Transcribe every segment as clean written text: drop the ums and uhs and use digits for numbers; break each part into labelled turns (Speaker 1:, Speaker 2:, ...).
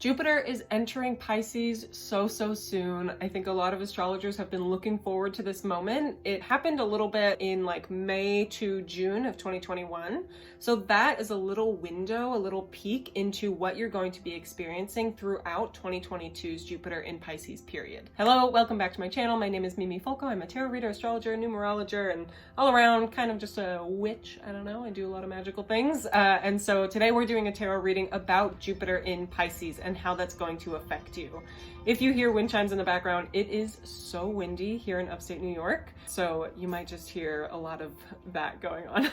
Speaker 1: Jupiter is entering Pisces so soon. I think a lot of astrologers have been looking forward to this moment. It happened a little bit in like May to June of 2021. So that is a little window, a little peek into what you're going to be experiencing throughout 2022's Jupiter in Pisces period. Hello, welcome back to my channel. My name is Mimi Folco. I'm a tarot reader, astrologer, numerologer, and all around kind of just a witch. I don't know, I do a lot of magical things. And so today we're doing a tarot reading about Jupiter in Pisces and how that's going to affect you. If you hear wind chimes in the background, it is so windy here in upstate New York, so you might just hear a lot of that going on.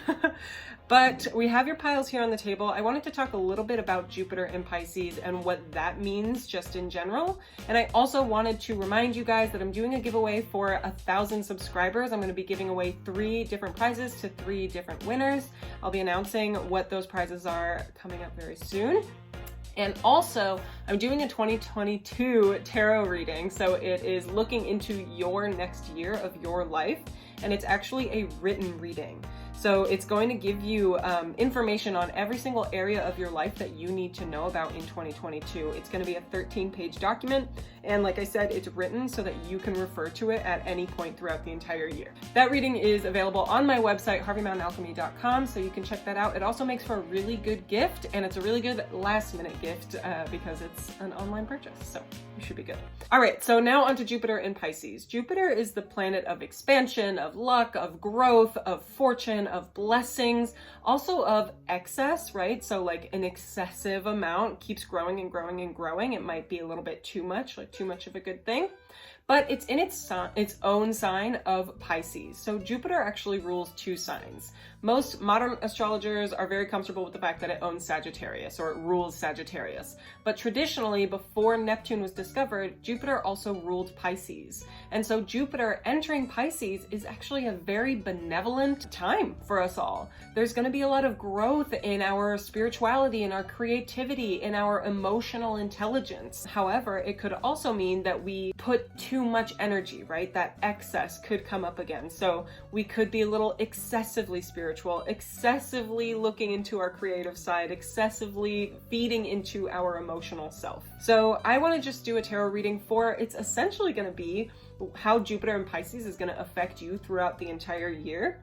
Speaker 1: But we have your piles here on the table. I wanted to talk a little bit about Jupiter in Pisces and what that means just in general. And I also wanted to remind you guys that I'm doing a giveaway for 1,000 subscribers. I'm going to be giving away 3 different prizes to 3 different winners. I'll be announcing what those prizes are coming up very soon. And also, I'm doing a 2022 tarot reading, so it is looking into your next year of your life, and it's actually a written reading. So it's going to give you information on every single area of your life that you need to know about in 2022. It's going to be a 13-page document, and like I said, it's written so that you can refer to it at any point throughout the entire year. That reading is available on my website, harveymountainalchemy.com, so you can check that out. It also makes for a really good gift, and it's a really good last-minute gift because it's an online purchase, so you should be good. All right, so now onto Jupiter in Pisces. Jupiter is the planet of expansion, of luck, of growth, of fortune, of blessings, also of excess, right? So like an excessive amount keeps growing and growing and growing. It might be a little bit too much, like too much of a good thing. But it's in its own sign of Pisces. So Jupiter actually rules 2 signs. Most modern astrologers are very comfortable with the fact that it owns Sagittarius, or it rules Sagittarius. But traditionally, before Neptune was discovered, Jupiter also ruled Pisces. And so Jupiter entering Pisces is actually a very benevolent time for us all. There's going to be a lot of growth in our spirituality, in our creativity, in our emotional intelligence. However, it could also mean that we put too much energy, right? That excess could come up again. So we could be a little excessively spiritual, excessively looking into our creative side, excessively feeding into our emotional self. So I want to just do a tarot reading for, it's essentially going to be how Jupiter in Pisces is going to affect you throughout the entire year.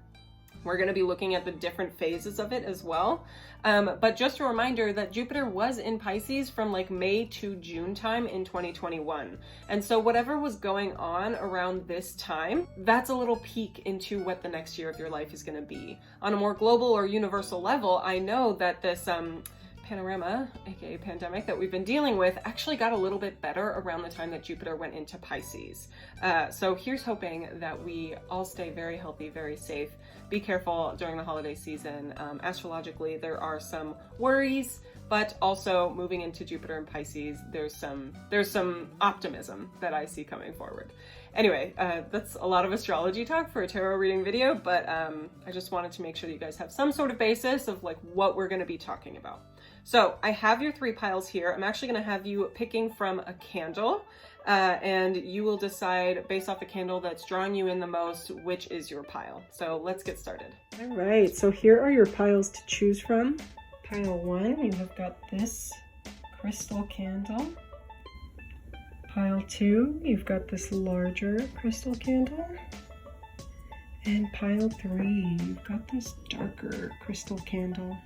Speaker 1: We're going to be looking at the different phases of it as well. But just a reminder that Jupiter was in Pisces from like May to June time in 2021. And so whatever was going on around this time, that's a little peek into what the next year of your life is going to be. On a more global or universal level, I know that this panorama, aka pandemic, that we've been dealing with actually got a little bit better around the time that Jupiter went into Pisces. So here's hoping that we all stay very healthy, very safe. Be careful during the holiday season. Astrologically, there are some worries, but also moving into Jupiter and Pisces, there's some optimism that I see coming forward. Anyway, that's a lot of astrology talk for a tarot reading video, but I just wanted to make sure that you guys have some sort of basis of like what we're going to be talking about. So I have your 3 piles here. I'm actually going to have you picking from a candle, and you will decide based off the candle that's drawing you in the most, which is your pile. So let's get started. All right, so here are your piles to choose from. Pile 1, you have got this crystal candle. Pile 2, you've got this larger crystal candle. And pile 3, you've got this darker crystal candle.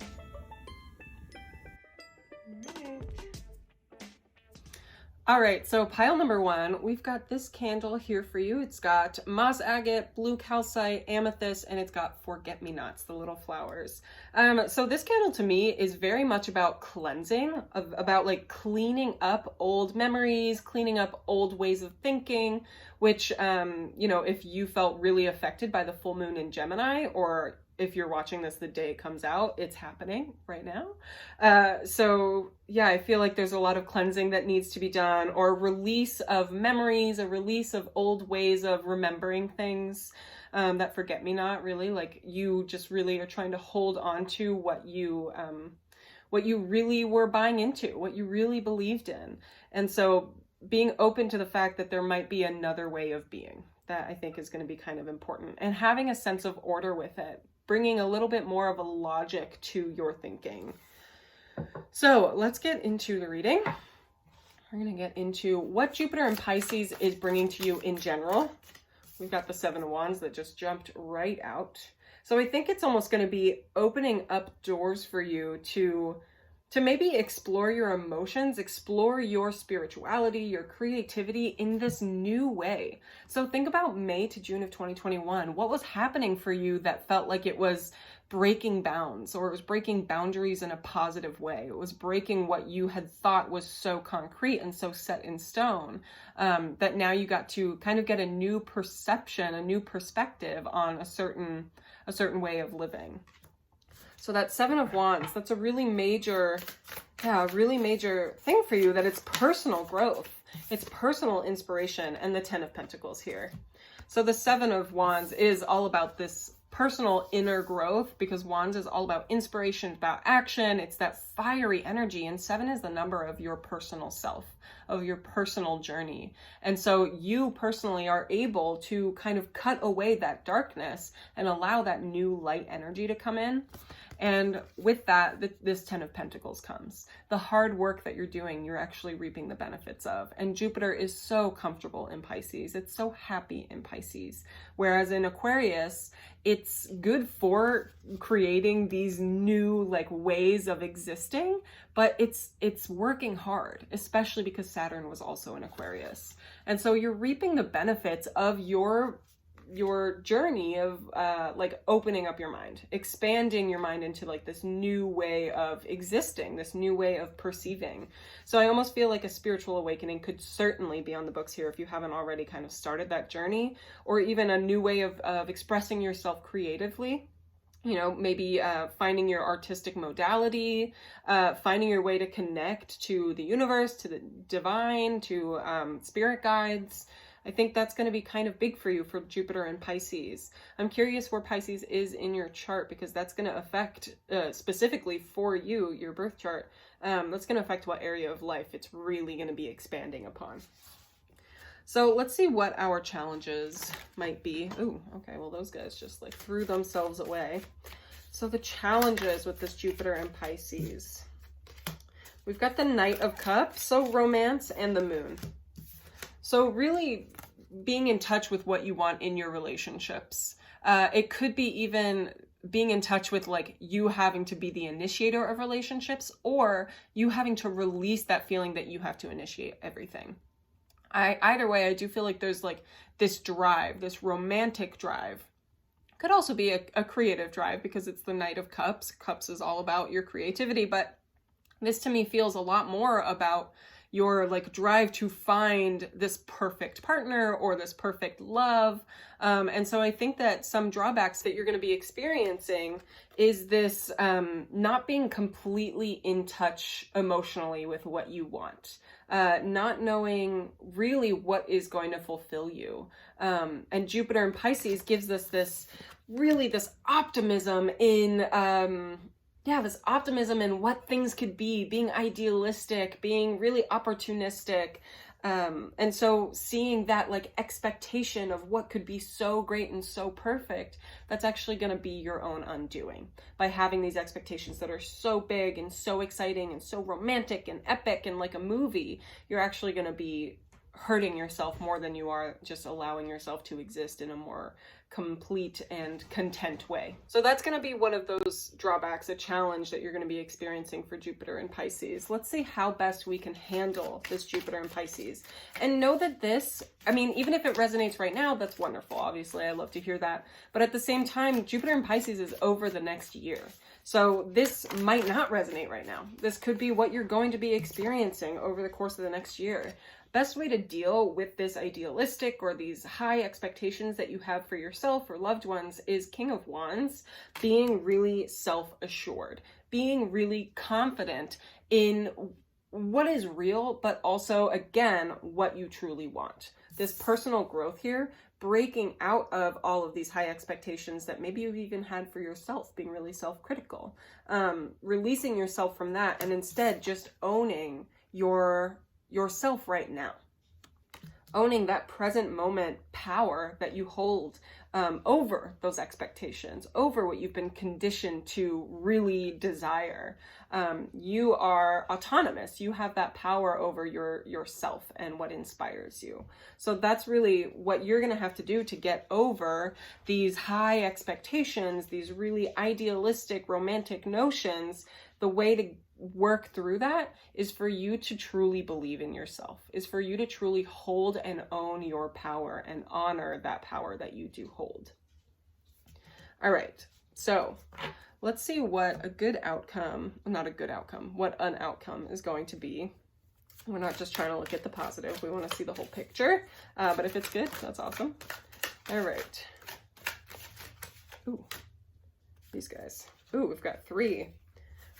Speaker 1: All right, so pile number 1, we've got this candle here for you. It's got moss agate, blue calcite, amethyst, and it's got forget-me-nots, the little flowers. So this candle to me is very much about cleansing, about like cleaning up old memories, cleaning up old ways of thinking, which, you know, if you felt really affected by the full moon in Gemini, or if you're watching this the day it comes out, it's happening right now. So yeah, I feel like there's a lot of cleansing that needs to be done, or release of memories, a release of old ways of remembering things, that forget-me-not, really. Like you just really are trying to hold on to what you really were buying into, what you really believed in. And so being open to the fact that there might be another way of being, that I think is going to be kind of important, and having a sense of order with it, bringing a little bit more of a logic to your thinking. So let's get into the reading. we're going to get into what Jupiter in Pisces is bringing to you in general. We've got the Seven of Wands that just jumped right out. So I think it's almost going to be opening up doors for you to maybe explore your emotions, explore your spirituality, your creativity in this new way. So think about May to June of 2021. What was happening for you that felt like it was breaking bounds, or it was breaking boundaries in a positive way? It was breaking what you had thought was so concrete and so set in stone, that now you got to kind of get a new perception, a new perspective on a certain way of living. So that Seven of Wands, that's a really major thing for you, that it's personal growth, it's personal inspiration, and the Ten of Pentacles here. So the Seven of Wands is all about this personal inner growth, because Wands is all about inspiration, about action. It's that fiery energy, and 7 is the number of your personal self, of your personal journey. And so you personally are able to kind of cut away that darkness and allow that new light energy to come in. And with that, this Ten of Pentacles comes. The hard work that you're doing, you're actually reaping the benefits of. And Jupiter is so comfortable in Pisces. It's so happy in Pisces. Whereas in Aquarius, it's good for creating these new ways of existing, but it's working hard, especially because Saturn was also in Aquarius. And so you're reaping the benefits of your journey of opening up your mind, expanding your mind into this new way of existing, this new way of perceiving. So I almost feel like a spiritual awakening could certainly be on the books here if you haven't already kind of started that journey, or even a new way of expressing yourself creatively. You know, maybe finding your artistic modality, finding your way to connect to the universe, to the divine, to spirit guides. I think that's going to be kind of big for you for Jupiter and Pisces. I'm curious where Pisces is in your chart, because that's going to affect, specifically for you, your birth chart, that's going to affect what area of life it's really going to be expanding upon. So let's see what our challenges might be. Ooh, okay, well those guys just threw themselves away. So the challenges with this Jupiter and Pisces. We've got the Knight of Cups, so romance, and the Moon. So really being in touch with what you want in your relationships. It could be even being in touch with you having to be the initiator of relationships, or you having to release that feeling that you have to initiate everything. Either way, I do feel like there's this drive, this romantic drive. Could also be a creative drive, because it's the Knight of Cups. Cups is all about your creativity, but this to me feels a lot more about your drive to find this perfect partner or this perfect love. And so I think that some drawbacks that you're going to be experiencing is this not being completely in touch emotionally with what you want, not knowing really what is going to fulfill you. And Jupiter in Pisces gives us this optimism in this optimism in what things could be, being idealistic, being really opportunistic. And so seeing that expectation of what could be so great and so perfect, that's actually going to be your own undoing by having these expectations that are so big and so exciting and so romantic and epic and like a movie. You're actually going to be hurting yourself more than you are just allowing yourself to exist in a more complete and content way. So that's going to be one of those drawbacks, a challenge that you're going to be experiencing for Jupiter and Pisces. Let's see how best we can handle this Jupiter and Pisces. And know that this, even if it resonates right now, that's wonderful. Obviously, I love to hear that. But at the same time, Jupiter and Pisces is over the next year. So this might not resonate right now. This could be what you're going to be experiencing over the course of the next year. Best way to deal with this idealistic or these high expectations that you have for yourself or loved ones is King of Wands, being really self-assured, being really confident in what is real, but also, again, what you truly want. This personal growth here, breaking out of all of these high expectations that maybe you've even had for yourself, being really self-critical, releasing yourself from that, and instead just owning yourself right now. owning that present moment power that you hold over those expectations, over what you've been conditioned to really desire. You are autonomous. You have that power over yourself and what inspires you. So that's really what you're going to have to do to get over these high expectations, these really idealistic, romantic notions. The way to work through that is for you to truly believe in yourself, is for you to truly hold and own your power and honor that power that you do hold. All right, so let's see what a good outcome, not a good outcome, what an outcome is going to be. We're not just trying to look at the positive, we want to see the whole picture, but if it's good, that's awesome. All right. Ooh, these guys. Ooh, we've got 3.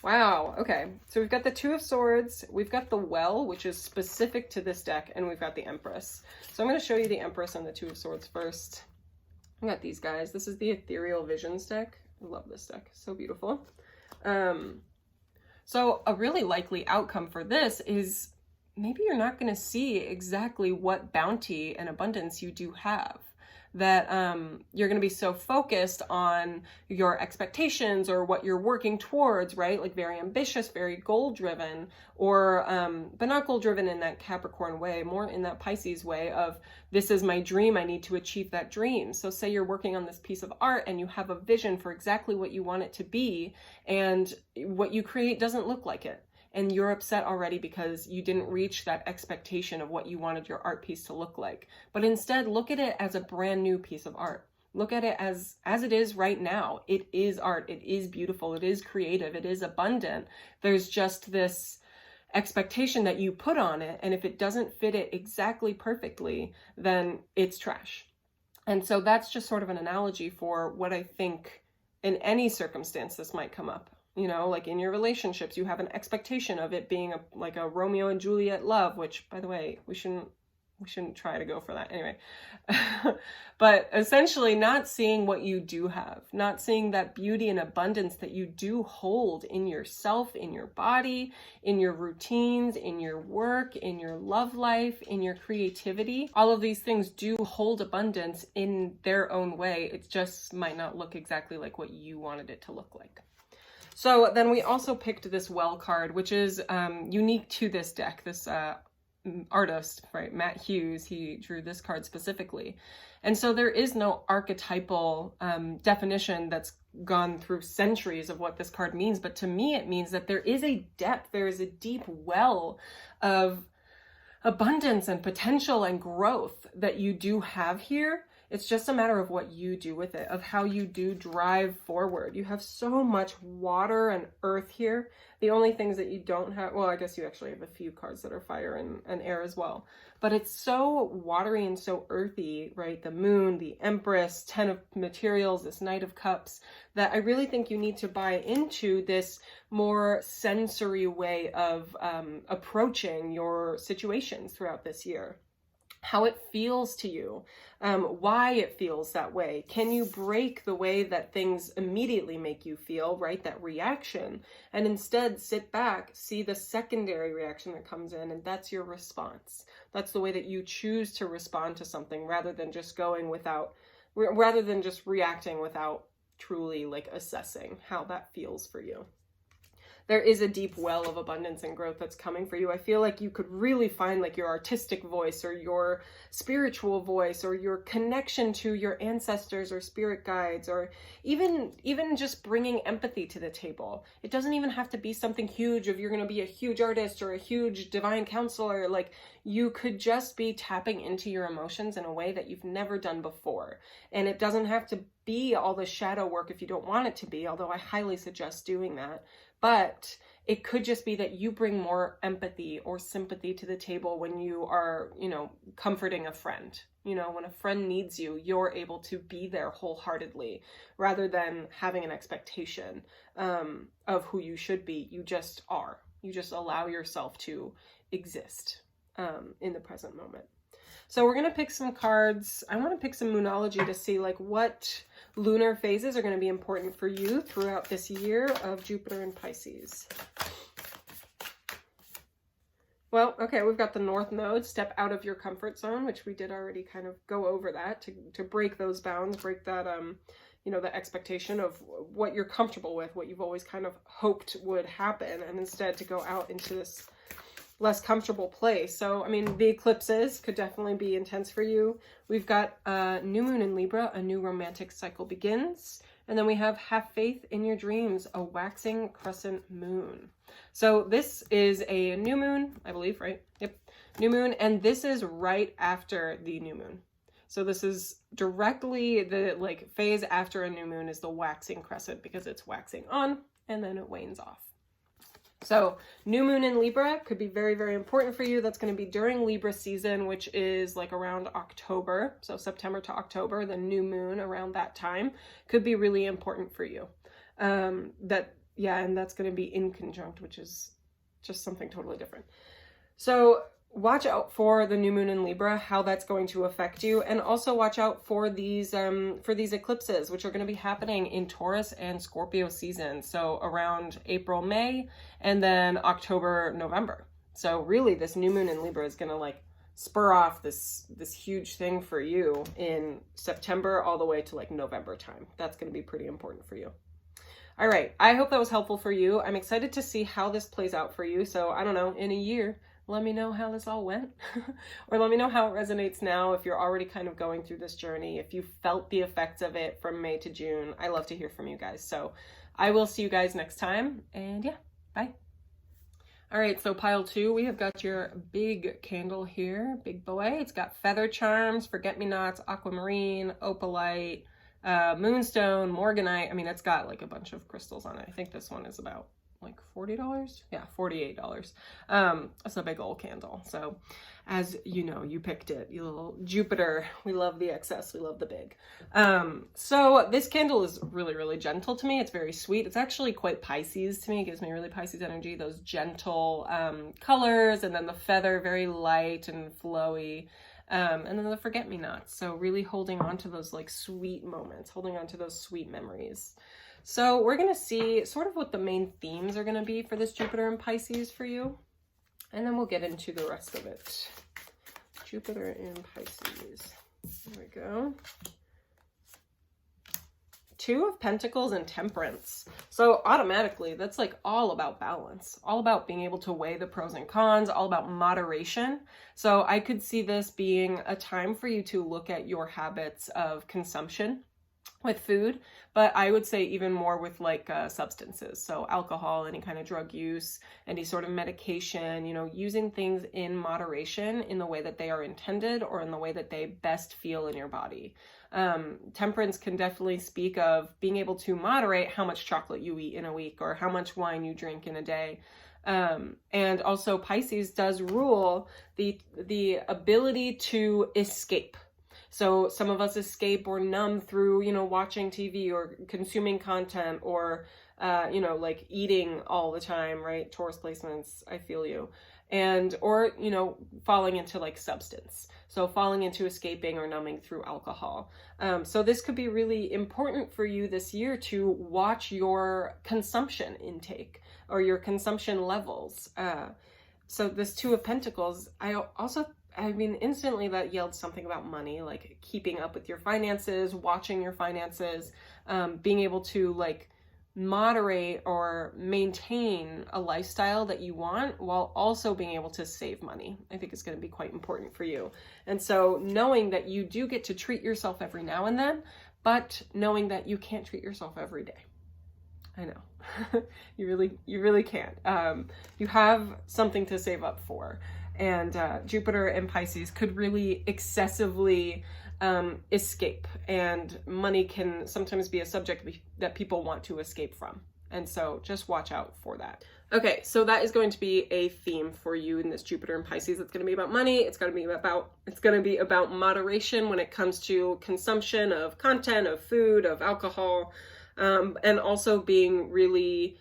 Speaker 1: Wow, okay, so we've got the 2 of Swords, we've got the Well, which is specific to this deck, and we've got the Empress. So I'm going to show you the Empress and the 2 of Swords first. I've got these guys. This is the Ethereal Visions deck. I love this deck, so beautiful. So a really likely outcome for this is maybe you're not going to see exactly what bounty and abundance you do have. That you're going to be so focused on your expectations or what you're working towards, right? Like very ambitious, very goal-driven, or, but not goal-driven in that Capricorn way, more in that Pisces way of, this is my dream, I need to achieve that dream. So say you're working on this piece of art and you have a vision for exactly what you want it to be, and what you create doesn't look like it. And you're upset already because you didn't reach that expectation of what you wanted your art piece to look like. But instead, look at it as a brand new piece of art. Look at it as it is right now. It is art. It is beautiful. It is creative. It is abundant. There's just this expectation that you put on it. And if it doesn't fit it exactly perfectly, then it's trash. And so that's just sort of an analogy for what I think in any circumstance this might come up. You know, like in your relationships, you have an expectation of it being like a Romeo and Juliet love, which, by the way, we shouldn't try to go for that anyway. But essentially not seeing what you do have, not seeing that beauty and abundance that you do hold in yourself, in your body, in your routines, in your work, in your love life, in your creativity. All of these things do hold abundance in their own way. It just might not look exactly like what you wanted it to look like. So then we also picked this Well card, which is unique to this deck. This artist, right, Matt Hughes, he drew this card specifically. And so there is no archetypal definition that's gone through centuries of what this card means. But to me, it means that there is a depth, there is a deep well of abundance and potential and growth that you do have here. It's just a matter of what you do with it, of how you do drive forward. You have so much water and earth here. The only things that you don't have, well, I guess you actually have a few cards that are fire and air as well. But it's so watery and so earthy, right? The Moon, the Empress, 10 of Materials, this Knight of Cups, that I really think you need to buy into this more sensory way of approaching your situations throughout this year. How it feels to you, why it feels that way. Can you break the way that things immediately make you feel, right? That reaction, and instead sit back, see the secondary reaction that comes in, and that's your response. That's the way that you choose to respond to something rather than just reacting without truly like assessing how that feels for you. There is a deep well of abundance and growth that's coming for you. I feel like you could really find like your artistic voice or your spiritual voice or your connection to your ancestors or spirit guides, or even just bringing empathy to the table. It doesn't even have to be something huge if you're going to be a huge artist or a huge divine counselor. Like, you could just be tapping into your emotions in a way that you've never done before. And it doesn't have to be all the shadow work if you don't want it to be, although I highly suggest doing that. But it could just be that you bring more empathy or sympathy to the table when you are, comforting a friend. When a friend needs you, you're able to be there wholeheartedly rather than having an expectation of who you should be. You just are. You just allow yourself to exist in the present moment. So we're going to pick some cards. I want to pick some Moonology to see like what lunar phases are going to be important for you throughout this year of Jupiter and Pisces. Well, okay, we've got the North Node, step out of your comfort zone, which we did already kind of go over that, to break those bounds, break that, you know, the expectation of what you're comfortable with, what you've always kind of hoped would happen, and instead to go out into this less comfortable place. So, I mean, the eclipses could definitely be intense for you. We've got new moon in Libra, a new romantic cycle begins. And then we have faith in your dreams, a waxing crescent moon. So this is a new moon, I believe, right? Yep. New moon. And this is right after the new moon. So this is directly the like phase after a new moon is the waxing crescent, because it's waxing on and then it wanes off. So new moon in Libra could be very, very important for you. That's going to be during Libra season, which is like around October. So September to October, the new moon around that time could be really important for you. And that's going to be in conjunct, which is just something totally different. So watch out for the new moon in Libra, how that's going to affect you, and also watch out for these eclipses, which are going to be happening in Taurus and Scorpio season. So around April, May, and then October, November. So really, this new moon in Libra is going to like spur off this huge thing for you in September all the way to like November time. That's going to be pretty important for you. All right, I hope that was helpful for you. I'm excited to see how this plays out for you. So I don't know, in a year, let me know how this all went, or let me know how it resonates now. If you're already kind of going through this journey, if you felt the effects of it from May to June, I love to hear from you guys. So I will see you guys next time, and yeah, bye. All right, so pile 2, we have got your big candle here, big boy. It's got feather charms, forget-me-nots, aquamarine, opalite, moonstone, morganite. I mean, it's got like a bunch of crystals on it. I think this one is about like $40. Yeah, $48. It's a big old candle. So as you know, you picked it, you little Jupiter. We love the excess, we love the big. So this candle is really, really gentle to me. It's very sweet. It's actually quite Pisces to me. It gives me really Pisces energy, those gentle colors, and then the feather, very light and flowy. And then the forget-me-nots. So really holding on to those like sweet moments, holding on to those sweet memories. So we're going to see sort of what the main themes are going to be for this Jupiter in Pisces for you. And then we'll get into the rest of it. Jupiter in Pisces. There we go. 2 of Pentacles and Temperance. So automatically, that's like all about balance, all about being able to weigh the pros and cons, all about moderation. So I could see this being a time for you to look at your habits of consumption with food, but I would say even more with like substances. So alcohol, any kind of drug use, any sort of medication, you know, using things in moderation in the way that they are intended or in the way that they best feel in your body. Temperance can definitely speak of being able to moderate how much chocolate you eat in a week or how much wine you drink in a day. And also Pisces does rule the ability to escape. So some of us escape or numb through, you know, watching TV or consuming content or, you know, like eating all the time, right? Taurus placements, I feel you. And, or, you know, falling into like substance. So falling into escaping or numbing through alcohol. So this could be really important for you this year to watch your consumption intake or your consumption levels. So this 2 of Pentacles, I mean, instantly that yelled something about money, like keeping up with your finances, watching your finances, being able to like moderate or maintain a lifestyle that you want while also being able to save money. I think it's going to be quite important for you. And so knowing that you do get to treat yourself every now and then, but knowing that you can't treat yourself every day. I know. you really can't. You have something to save up for. And Jupiter and Pisces could really excessively escape, and money can sometimes be a subject that people want to escape from. And so just watch out for that. Okay, so that is going to be a theme for you in this Jupiter and Pisces. It's going to be about money. It's going to be about moderation when it comes to consumption of content, of food, of alcohol, and also being really,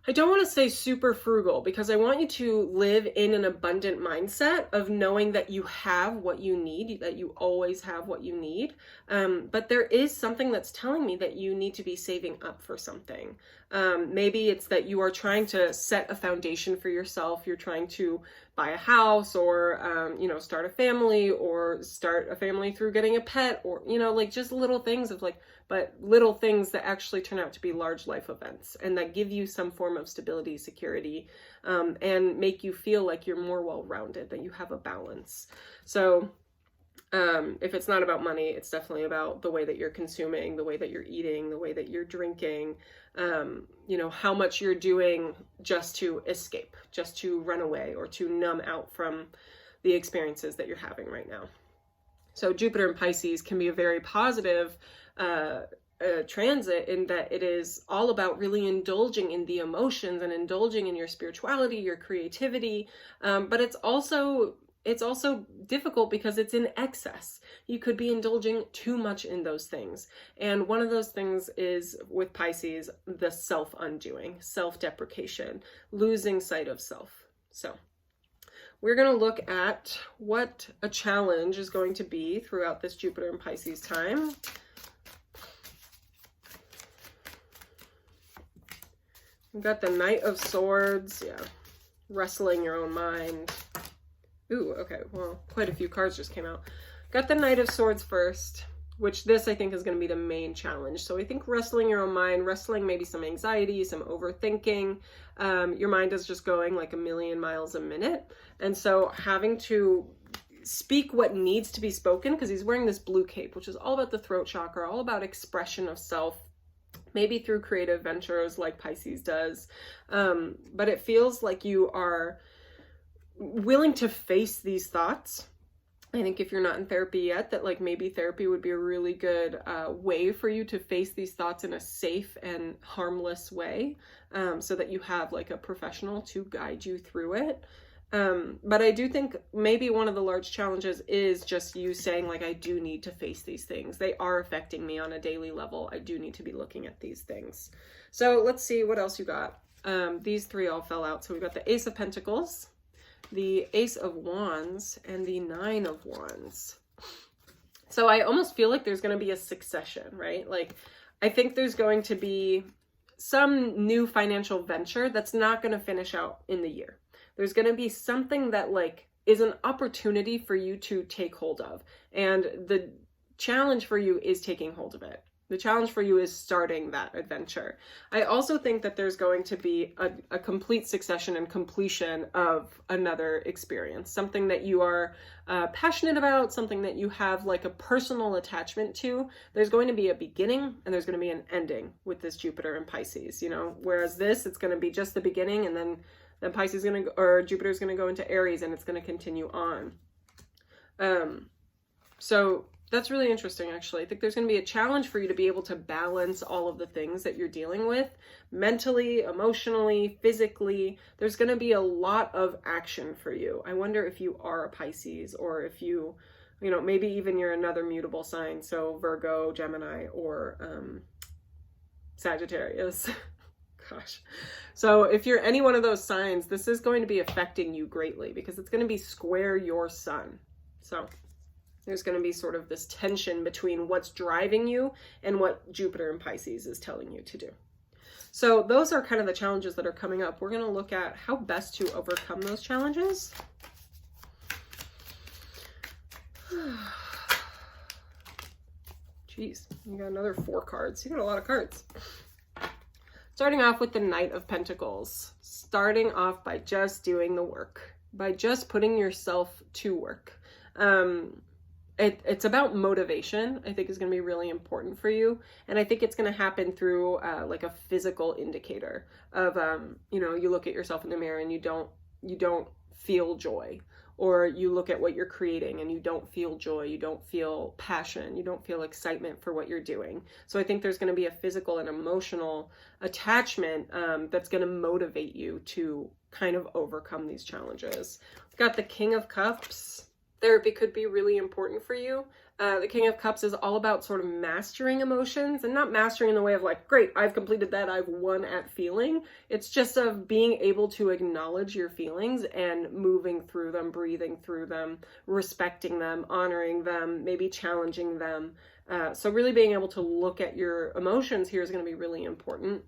Speaker 1: I don't want to say super frugal, because I want you to live in an abundant mindset of knowing that you have what you need, that you always have what you need. But there is something that's telling me that you need to be saving up for something. Maybe it's that you are trying to set a foundation for yourself. You're trying to buy a house, or, you know, start a family, or start a family through getting a pet, or, you know, like just little things of like, but little things that actually turn out to be large life events and that give you some form of stability, security, and make you feel like you're more well-rounded, that you have a balance. So if it's not about money, it's definitely about the way that you're consuming, the way that you're eating, the way that you're drinking, you know, how much you're doing just to escape, just to run away, or to numb out from the experiences that you're having right now. So Jupiter in Pisces can be a very positive transit, in that it is all about really indulging in the emotions and indulging in your spirituality, your creativity, but it's also difficult because it's in excess. You could be indulging too much in those things. And one of those things is, with Pisces, the self-undoing, self-deprecation, losing sight of self. So we're going to look at what a challenge is going to be throughout this Jupiter and Pisces time. We've got the Knight of Swords, yeah, wrestling your own mind. Ooh, okay, well, quite a few cards just came out. Got the Knight of Swords first, which this I think is going to be the main challenge. So I think wrestling your own mind, wrestling maybe some anxiety, some overthinking. Your mind is just going like a million miles a minute. And so having to speak what needs to be spoken, because he's wearing this blue cape, which is all about the throat chakra, all about expression of self, maybe through creative ventures like Pisces does. But it feels like you are willing to face these thoughts. I think if you're not in therapy yet, that like maybe therapy would be a really good way for you to face these thoughts in a safe and harmless way, so that you have like a professional to guide you through it. But I do think maybe one of the large challenges is just you saying like, I do need to face these things. They are affecting me on a daily level. I do need to be looking at these things. So let's see what else you got. These three all fell out. So we've got the Ace of Pentacles, the Ace of Wands, and the Nine of Wands. So I almost feel like there's going to be a succession, right? Like, I think there's going to be some new financial venture that's not going to finish out in the year. There's going to be something that like is an opportunity for you to take hold of. And the challenge for you is taking hold of it. The challenge for you is starting that adventure. I also think that there's going to be a complete succession and completion of another experience, something that you are passionate about, something that you have like a personal attachment to. There's going to be a beginning and there's going to be an ending with this Jupiter and Pisces, you know, whereas this, it's going to be just the beginning, and then Pisces is going to, or Jupiter is going to go into Aries, and it's going to continue on. So that's really interesting, actually. I think there's going to be a challenge for you to be able to balance all of the things that you're dealing with mentally, emotionally, physically. There's going to be a lot of action for you. I wonder if you are a Pisces, or if you know, maybe even you're another mutable sign. So Virgo, Gemini, or Sagittarius. Gosh. So if you're any one of those signs, this is going to be affecting you greatly, because it's going to be square your sun. So there's going to be sort of this tension between what's driving you and what Jupiter and Pisces is telling you to do. So those are kind of the challenges that are coming up. We're going to look at how best to overcome those challenges. Jeez, you got another 4 cards. You got a lot of cards. Starting off with the Knight of Pentacles. Starting off by just doing the work. By just putting yourself to work. It's about motivation, I think, is going to be really important for you. And I think it's going to happen through like a physical indicator of, you know, you look at yourself in the mirror and you don't feel joy. Or you look at what you're creating and you don't feel joy, you don't feel passion, you don't feel excitement for what you're doing. So I think there's going to be a physical and emotional attachment that's going to motivate you to kind of overcome these challenges. We've got the King of Cups. Therapy could be really important for you. The King of Cups is all about sort of mastering emotions, and not mastering in the way of like, great, I've completed that, I've won at feeling. It's just of being able to acknowledge your feelings and moving through them, breathing through them, respecting them, honoring them, maybe challenging them. So really being able to look at your emotions here is going to be really important.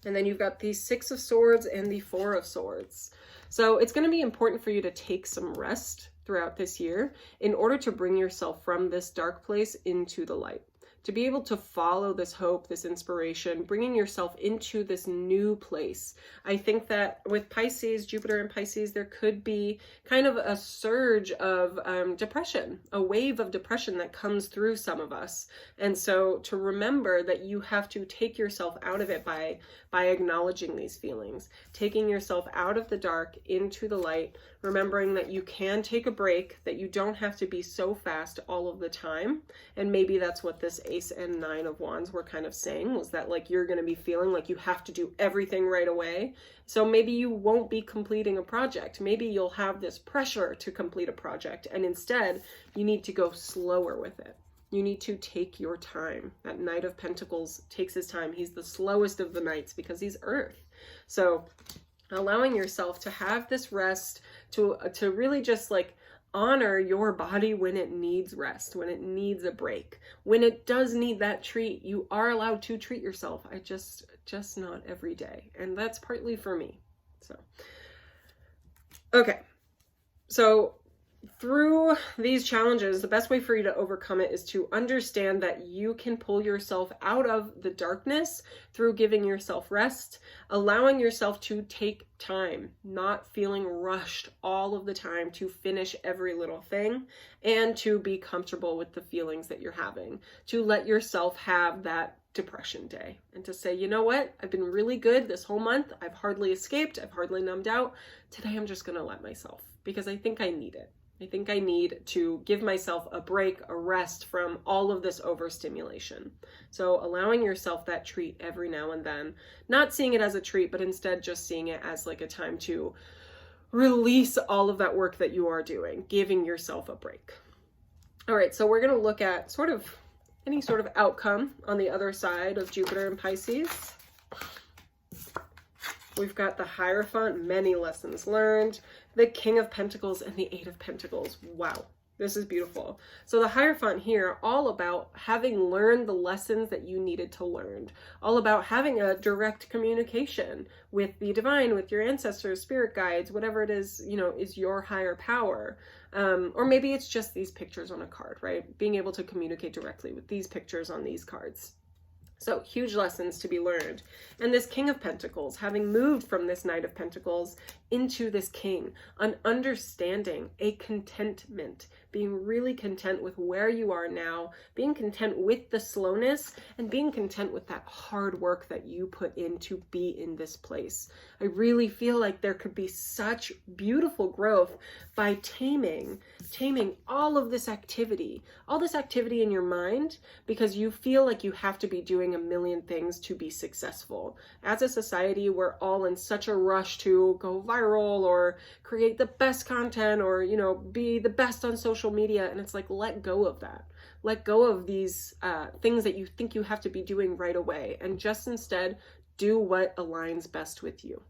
Speaker 1: And then you've got the Six of Swords and the Four of Swords. So it's going to be important for you to take some rest throughout this year in order to bring yourself from this dark place into the light. To be able to follow this hope, this inspiration, bringing yourself into this new place. I think that with Pisces, Jupiter in Pisces, there could be kind of a surge of depression, a wave of depression that comes through some of us. And so to remember that you have to take yourself out of it by acknowledging these feelings, taking yourself out of the dark into the light, remembering that you can take a break, that you don't have to be so fast all of the time. And maybe that's what this Ace and Nine of Wands were kind of saying, was that like you're going to be feeling like you have to do everything right away. So maybe you won't be completing a project. Maybe you'll have this pressure to complete a project, and instead you need to go slower with it. You need to take your time. That Knight of Pentacles takes his time. He's the slowest of the knights because he's Earth. So allowing yourself to have this rest, to really just like honor your body when it needs rest, when it needs a break, when it does need that treat. You are allowed to treat yourself. I just not every day. And that's partly for me. So, okay. So through these challenges, the best way for you to overcome it is to understand that you can pull yourself out of the darkness through giving yourself rest, allowing yourself to take time, not feeling rushed all of the time to finish every little thing, and to be comfortable with the feelings that you're having, to let yourself have that depression day and to say, you know what, I've been really good this whole month. I've hardly escaped. I've hardly numbed out. Today I'm just going to let myself, because I think I need it. I think I need to give myself a break, a rest from all of this overstimulation. So allowing yourself that treat every now and then, not seeing it as a treat, but instead just seeing it as like a time to release all of that work that you are doing, giving yourself a break. All right, so we're going to look at sort of any sort of outcome on the other side of Jupiter and Pisces. We've got the Hierophant, many lessons learned, the King of Pentacles, and the Eight of Pentacles. Wow, this is beautiful. So the Hierophant here, all about having learned the lessons that you needed to learn, all about having a direct communication with the divine, with your ancestors, spirit guides, whatever it is, you know, is your higher power. Or maybe it's just these pictures on a card, right? Being able to communicate directly with these pictures on these cards. So huge lessons to be learned. And this King of Pentacles, having moved from this Knight of Pentacles into this King, an understanding, a contentment, being really content with where you are now, being content with the slowness, and being content with that hard work that you put in to be in this place. I really feel like there could be such beautiful growth by taming all of this activity in your mind, because you feel like you have to be doing a million things to be successful. As a society, we're all in such a rush to go viral or create the best content or, you know, be the best on social media. And it's like, let go of that. Let go of these things that you think you have to be doing right away, and just instead do what aligns best with you.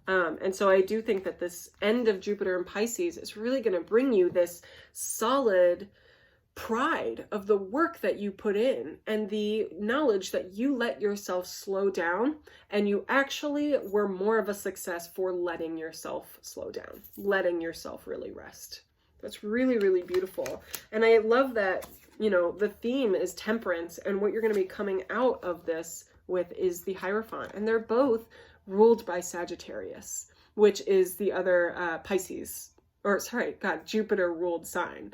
Speaker 1: And so I do think that this end of Jupiter in Pisces is really going to bring you this solid pride of the work that you put in, and the knowledge that you let yourself slow down, and you actually were more of a success for letting yourself slow down, letting yourself really rest. That's really, really beautiful. And I love that, you know, the theme is temperance, and what you're going to be coming out of this with is the Hierophant. And they're both ruled by Sagittarius, which is the other Jupiter ruled sign.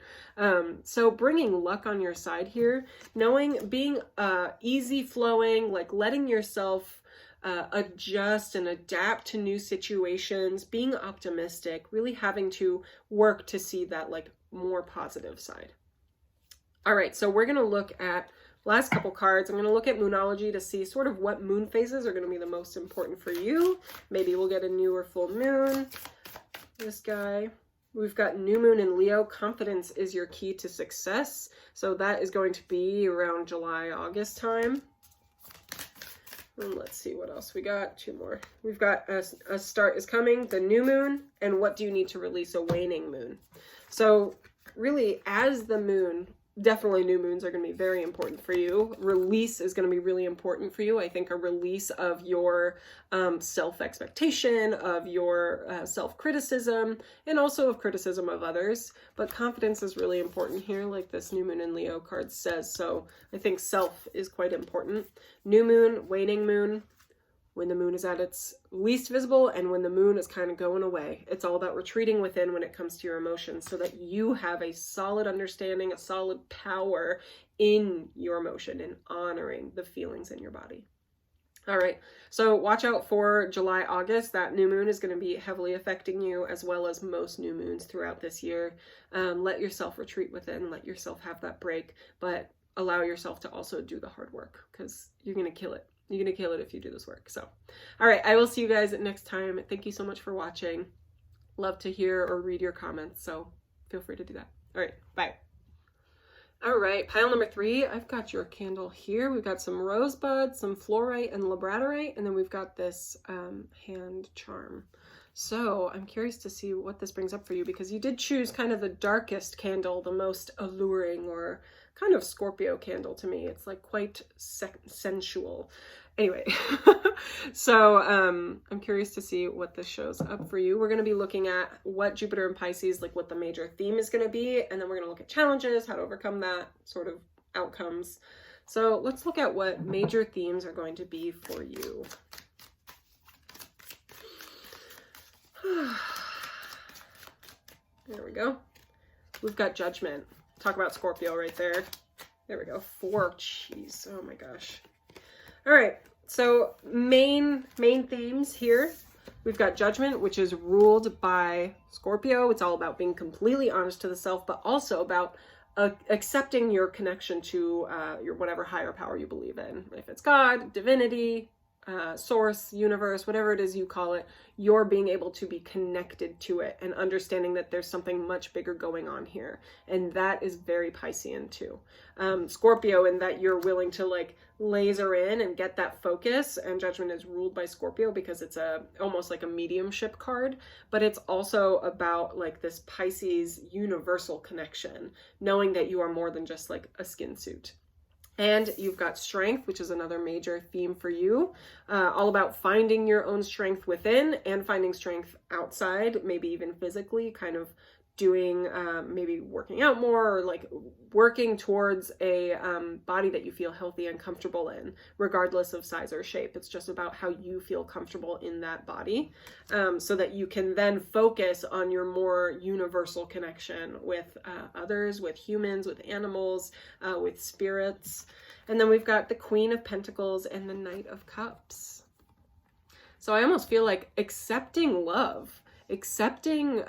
Speaker 1: So bringing luck on your side here, being easy flowing, like letting yourself adjust and adapt to new situations, being optimistic, really having to work to see that like more positive side. All right, so we're going to look at last couple cards. I'm going to look at Moonology to see sort of what moon phases are going to be the most important for you. Maybe we'll get a new or full moon. This guy. We've got new moon in Leo. Confidence is your key to success. So that is going to be around July, August time. And let's see what else we got. Two more. We've got a start is coming, the new moon, and what do you need to release, a waning moon. So really, as the moon definitely new moons are going to be very important for you. Release is going to be really important for you. I think a release of your self-expectation, of your self-criticism, and also of criticism of others. But confidence is really important here, like this new moon in Leo card says. So I think self is quite important. New moon, waning moon, when the moon is at its least visible and when the moon is kind of going away. It's all about retreating within when it comes to your emotions so that you have a solid understanding, a solid power in your emotion and honoring the feelings in your body. All right, so watch out for July, August. That new moon is going to be heavily affecting you, as well as most new moons throughout this year. Let yourself retreat within, let yourself have that break, but allow yourself to also do the hard work, because you're going to kill it. You're going to kill it if you do this work. So, all right, I will see you guys next time. Thank you so much for watching. Love to hear or read your comments, so feel free to do that. All right, bye. All right, pile number 3, I've got your candle here. We've got some rosebud, some fluorite and labradorite, and then we've got this hand charm. So I'm curious to see what this brings up for you, because you did choose kind of the darkest candle, the most alluring or kind of Scorpio candle to me. It's like quite sensual. Anyway, so I'm curious to see what this shows up for you. We're going to be looking at what Jupiter and Pisces, like what the major theme is going to be, and then we're going to look at challenges, how to overcome that, sort of outcomes. So let's look at what major themes are going to be for you. There we go. We've got Judgment. Talk about Scorpio right there. There we go. 4. Jeez. Oh my gosh. All right. So main themes here. We've got Judgment, which is ruled by Scorpio. It's all about being completely honest to the self, but also about accepting your connection to your whatever higher power you believe in. If it's God, divinity, source, universe, whatever it is you call it, you're being able to be connected to it and understanding that there's something much bigger going on here. And that is very Piscean too. Scorpio, in that you're willing to like laser in and get that focus, and Judgment is ruled by Scorpio because it's almost like a mediumship card, but it's also about like this Pisces universal connection, knowing that you are more than just like a skin suit. And you've got Strength, which is another major theme for you, all about finding your own strength within and finding strength outside, maybe even physically, kind of doing, maybe working out more, or like working towards a body that you feel healthy and comfortable in, regardless of size or shape. It's just about how you feel comfortable in that body, so that you can then focus on your more universal connection with others, with humans, with animals, with spirits. And then we've got the Queen of Pentacles and the Knight of Cups. So I almost feel like accepting love, accepting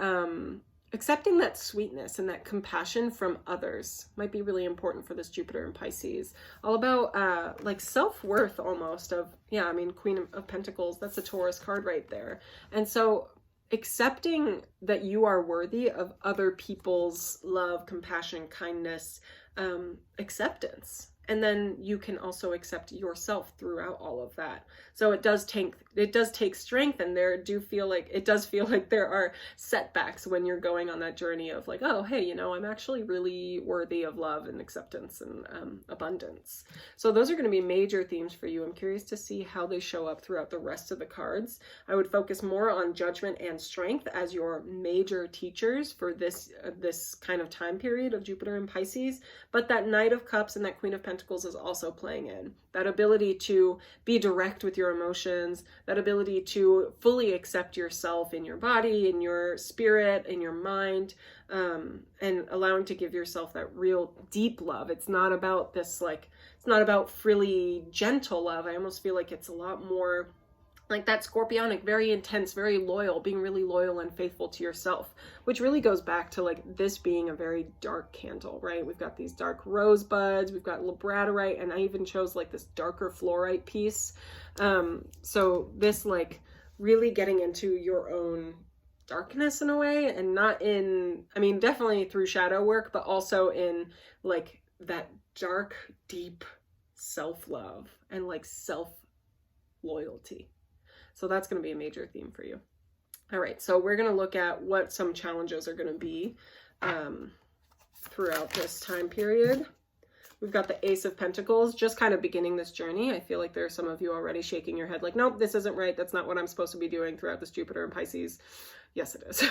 Speaker 1: that sweetness and that compassion from others might be really important for this Jupiter and Pisces. All about like self-worth almost of, yeah, I mean, Queen of Pentacles, that's a Taurus card right there. And so accepting that you are worthy of other people's love, compassion, kindness, acceptance. And then you can also accept yourself throughout all of that. So it does take strength, and it does feel like there are setbacks when you're going on that journey of like, oh, hey, you know, I'm actually really worthy of love and acceptance and abundance. So those are going to be major themes for you. I'm curious to see how they show up throughout the rest of the cards. I would focus more on Judgment and Strength as your major teachers for this kind of time period of Jupiter and Pisces. But that Knight of Cups and that Queen of Pentacles is also playing in. That ability to be direct with your emotions, that ability to fully accept yourself in your body, in your spirit, in your mind, and allowing to give yourself that real deep love. It's not about this, like, it's not about frilly, gentle love. I almost feel like it's a lot more like that scorpionic, very intense, very loyal, being really loyal and faithful to yourself, which really goes back to like this being a very dark candle, right? We've got these dark rosebuds, we've got labradorite, and I even chose like this darker fluorite piece. So this like really getting into your own darkness in a way, and not in, I mean, definitely through shadow work, but also in like that dark, deep self-love and like self-loyalty. So that's going to be a major theme for you. All right, so we're going to look at what some challenges are going to be throughout this time period. We've got the Ace of Pentacles, just kind of beginning this journey. I feel like there are some of you already shaking your head like, nope, this isn't right. That's not what I'm supposed to be doing throughout this Jupiter and Pisces. Yes, it is.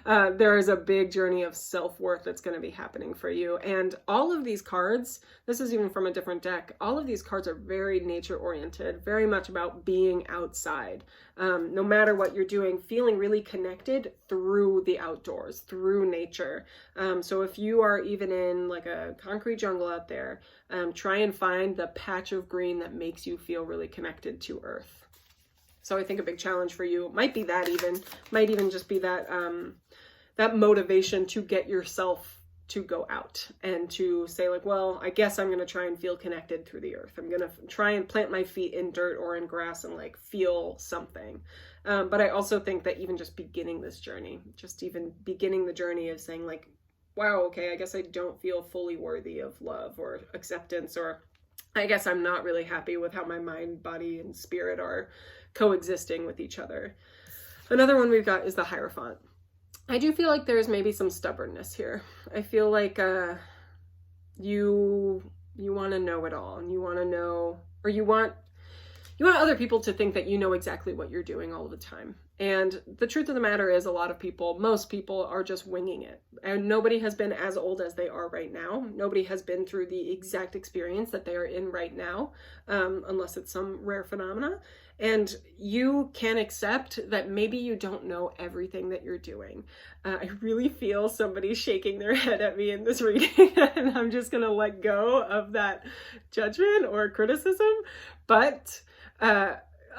Speaker 1: There is a big journey of self-worth that's going to be happening for you. And all of these cards, this is even from a different deck, all of these cards are very nature-oriented, very much about being outside. No matter what you're doing, feeling really connected through the outdoors, through nature. So if you are even in like a concrete jungle out there, try and find the patch of green that makes you feel really connected to Earth. So I think a big challenge for you might be that might even just be that, that motivation to get yourself to go out and to say like, well, I guess I'm going to try and feel connected through the earth. I'm going to try and plant my feet in dirt or in grass and like feel something. But I also think that even just beginning this journey, just even beginning the journey of saying like, wow, okay, I guess I don't feel fully worthy of love or acceptance, or I guess I'm not really happy with how my mind, body, and spirit are coexisting with each other. Another one we've got is the Hierophant. I do feel like there's maybe some stubbornness here. I feel like you want to know it all, and you want to know, or you want other people to think that you know exactly what you're doing all the time. And the truth of the matter is, a lot of people, most people, are just winging it. And nobody has been as old as they are right now. Nobody has been through the exact experience that they are in right now, unless it's some rare phenomena. And you can accept that maybe you don't know everything that you're doing. I really feel somebody shaking their head at me in this reading, and I'm just going to let go of that judgment or criticism. But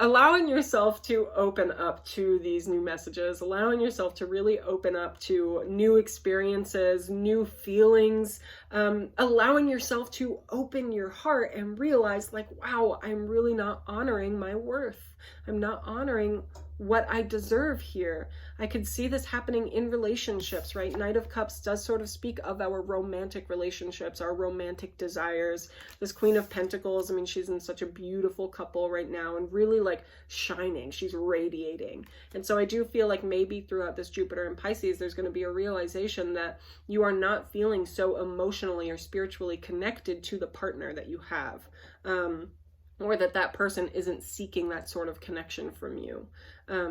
Speaker 1: allowing yourself to open up to these new messages, allowing yourself to really open up to new experiences, new feelings, allowing yourself to open your heart and realize like, wow, I'm really not honoring my worth. I'm not honoring what I deserve here. I could see this happening in relationships, right? Knight of Cups does sort of speak of our romantic relationships, our romantic desires. This Queen of Pentacles, I mean, she's in such a beautiful couple right now and really like shining. She's radiating. And so I do feel like maybe throughout this Jupiter and Pisces, there's going to be a realization that you are not feeling so emotionally or spiritually connected to the partner that you have. Or that person isn't seeking that sort of connection from you.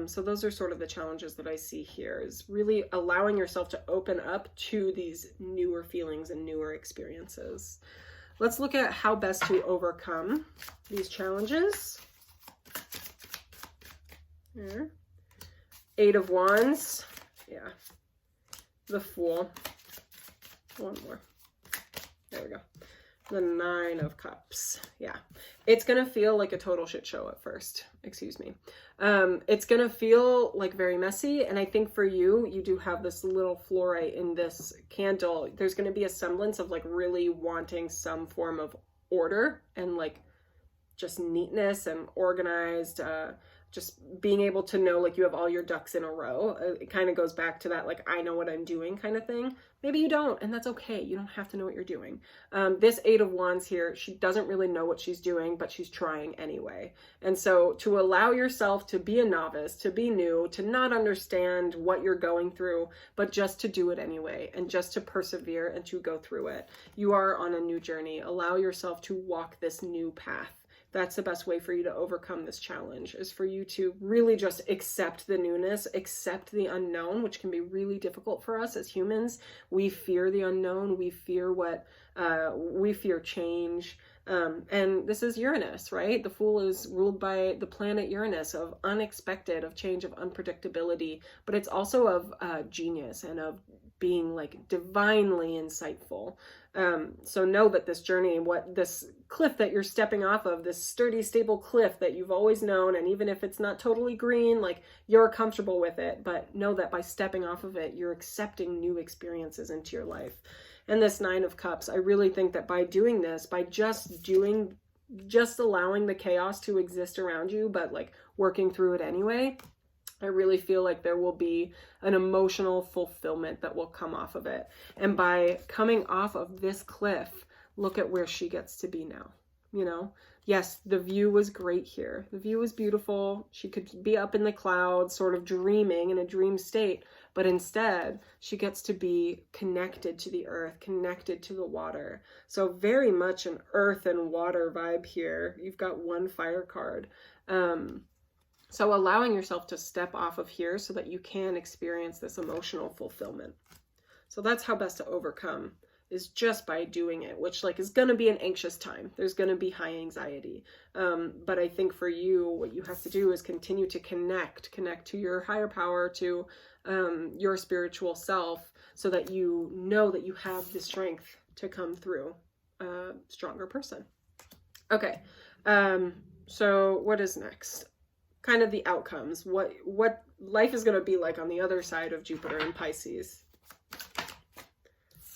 Speaker 1: So those are sort of the challenges that I see here, is really allowing yourself to open up to these newer feelings and newer experiences. Let's look at how best to overcome these challenges. Here. 8 of Wands. Yeah. The Fool. One more. There we go. The 9 of Cups. Yeah. It's going to feel like a total shit show at first. Excuse me. It's going to feel like very messy. And I think for you, you do have this little fluorite in this candle. There's going to be a semblance of like really wanting some form of order and like just neatness and organized, just being able to know like you have all your ducks in a row. It kind of goes back to that like I know what I'm doing kind of thing. Maybe you don't, and that's okay. You don't have to know what you're doing. This 8 of Wands here, she doesn't really know what she's doing, but she's trying anyway. And so to allow yourself to be a novice, to be new, to not understand what you're going through, but just to do it anyway, and just to persevere and to go through it. You are on a new journey. Allow yourself to walk this new path. That's the best way for you to overcome this challenge, is for you to really just accept the newness, accept the unknown, which can be really difficult for us as humans. We fear the unknown. We fear we fear change. And this is Uranus, right? The Fool is ruled by the planet Uranus, of unexpected, of change, of unpredictability, but it's also of genius and of being like divinely insightful. So know that this journey, this cliff that you're stepping off of, this sturdy, stable cliff that you've always known, and even if it's not totally green, like you're comfortable with it, but know that by stepping off of it, you're accepting new experiences into your life. And this 9 of Cups, I really think that by doing this, by just allowing the chaos to exist around you, but like working through it anyway, I really feel like there will be an emotional fulfillment that will come off of it. And by coming off of this cliff, look at where she gets to be now. You know, yes, the view was great here. The view was beautiful. She could be up in the clouds, sort of dreaming in a dream state. but instead she gets to be connected to the earth, connected to the water. So very much an earth and water vibe here. You've got one fire card. So allowing yourself to step off of here so that you can experience this emotional fulfillment. So that's how best to overcome, is just by doing it, which like is going to be an anxious time. There's going to be high anxiety. But I think for you, what you have to do is continue to connect to your higher power, to your spiritual self, so that you know that you have the strength to come through a stronger person. Okay. So what is next? Kind of the outcomes. What life is going to be like on the other side of Jupiter and Pisces.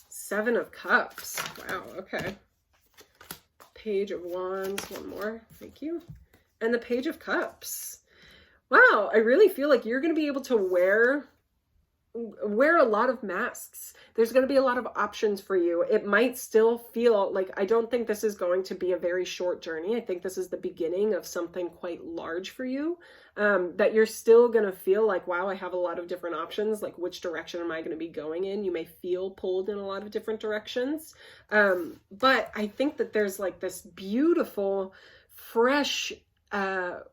Speaker 1: 7 of Cups. Wow, okay. Page of Wands, one more, thank you. And the Page of Cups. Wow, I really feel like you're going to be able to wear a lot of masks. There's going to be a lot of options for you. It might still feel like, I don't think this is going to be a very short journey. I think this is the beginning of something quite large for you, that you're still going to feel like, wow, I have a lot of different options. Like, which direction am I going to be going in? You may feel pulled in a lot of different directions. But I think that there's like this beautiful, fresh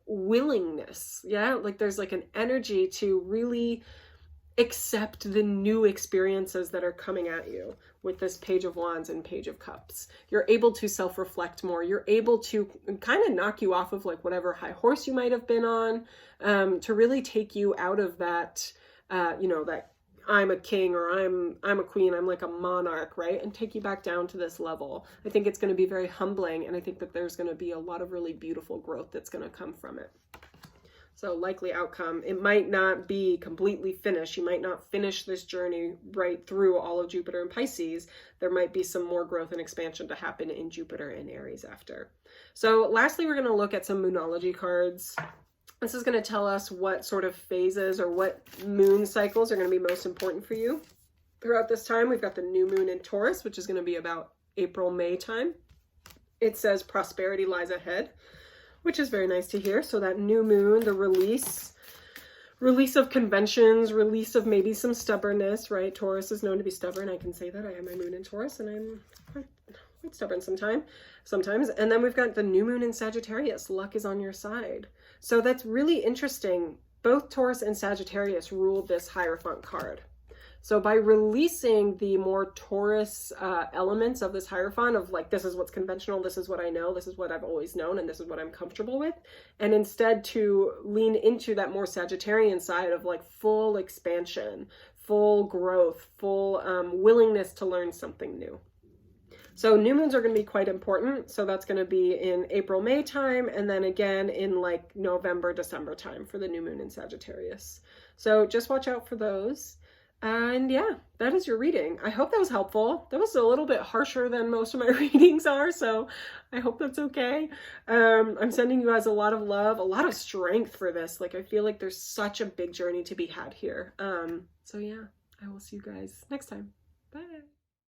Speaker 1: willingness. Yeah. Like there's like an energy to really accept the new experiences that are coming at you with this Page of Wands and Page of Cups. You're able to self-reflect more. You're able to kind of knock you off of like whatever high horse you might have been on, to really take you out of that, that I'm a king or I'm a queen, I'm like a monarch, right? And take you back down to this level. I think it's going to be very humbling, and I think that there's going to be a lot of really beautiful growth that's going to come from it. So likely outcome, it might not be completely finished. You might not finish this journey right through all of Jupiter and Pisces. There might be some more growth and expansion to happen in Jupiter and Aries after. So lastly, we're going to look at some Moonology cards. This is going to tell us what sort of phases or what moon cycles are going to be most important for you throughout this time. We've got the new moon in Taurus, which is going to be about April, May time. It says prosperity lies ahead, which is very nice to hear. So that new moon, the release of conventions, release of maybe some stubbornness, right? Taurus is known to be stubborn. I can say that. I have my moon in Taurus and I'm quite stubborn sometimes. And then we've got the new moon in Sagittarius. Luck is on your side. So that's really interesting. Both Taurus and Sagittarius rule this Hierophant card. So by releasing the more Taurus elements of this Hierophant of like, this is what's conventional, this is what I know, this is what I've always known, and this is what I'm comfortable with, and instead to lean into that more Sagittarian side of like full expansion, full growth, full willingness to learn something new. So new moons are going to be quite important. So that's going to be in April, May time, and then again in like November, December time for the new moon in Sagittarius. So just watch out for those. And yeah, that is your reading. I hope that was helpful. That was a little bit harsher than most of my readings are, so I hope that's okay. I'm sending you guys a lot of love, a lot of strength for this. Like, I feel like there's such a big journey to be had here. So yeah, I will see you guys next time. Bye.